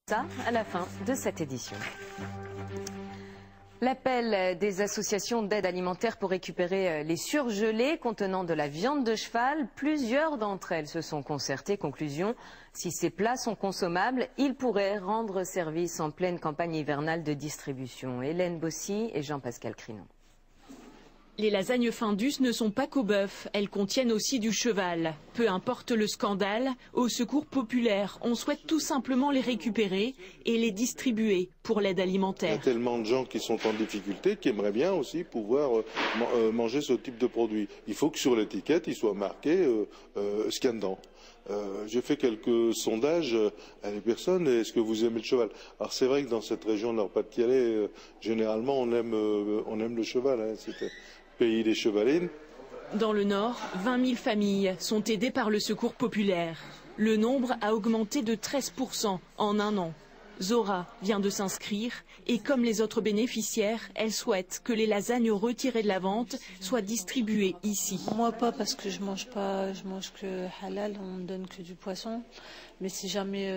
Ça à la fin de cette édition. L'appel des associations d'aide alimentaire pour récupérer les surgelés contenant de la viande de cheval, plusieurs d'entre elles se sont concertées. Conclusion, si ces plats sont consommables, ils pourraient rendre service en pleine campagne hivernale de distribution. Hélène Bossy et Jean-Pascal Crinon. Les lasagnes Findus ne sont pas qu'au bœuf, elles contiennent aussi du cheval. Peu importe le scandale, au Secours populaire, on souhaite tout simplement les récupérer et les distribuer pour l'aide alimentaire. Il y a tellement de gens qui sont en difficulté qui aimeraient bien aussi pouvoir manger ce type de produit. Il faut que sur l'étiquette, il soit marqué Scandant. J'ai fait quelques sondages à des personnes. Est-ce que vous aimez le cheval? Alors c'est vrai que dans cette région de Nord-Pas-de-Calais, généralement on aime le cheval. Hein. C'était pays des chevalines. Dans le Nord, 20 000 familles sont aidées par le Secours populaire. Le nombre a augmenté de 13% en un an. Zora vient de s'inscrire et comme les autres bénéficiaires, elle souhaite que les lasagnes retirées de la vente soient distribuées ici. Moi pas parce que je mange que halal, on me donne que du poisson. Mais si jamais,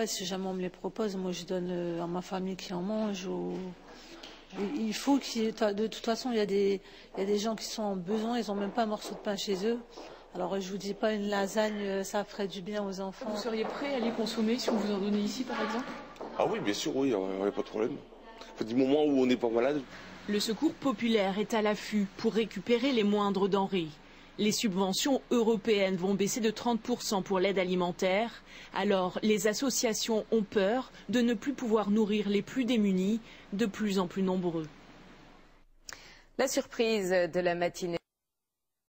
si jamais on me les propose, moi je donne à ma famille qui en mange. Il faut de toute façon, il y a des gens qui sont en besoin, ils n'ont même pas un morceau de pain chez eux. Alors je vous dis pas une lasagne, ça ferait du bien aux enfants. Vous seriez prêt à les consommer si on vous en donnait ici par exemple? Ah oui, bien sûr, oui, il n'y a pas de problème. Du moment où on n'est pas malade. Le Secours populaire est à l'affût pour récupérer les moindres denrées. Les subventions européennes vont baisser de 30% pour l'aide alimentaire. Alors les associations ont peur de ne plus pouvoir nourrir les plus démunis, de plus en plus nombreux. La surprise de la matinée.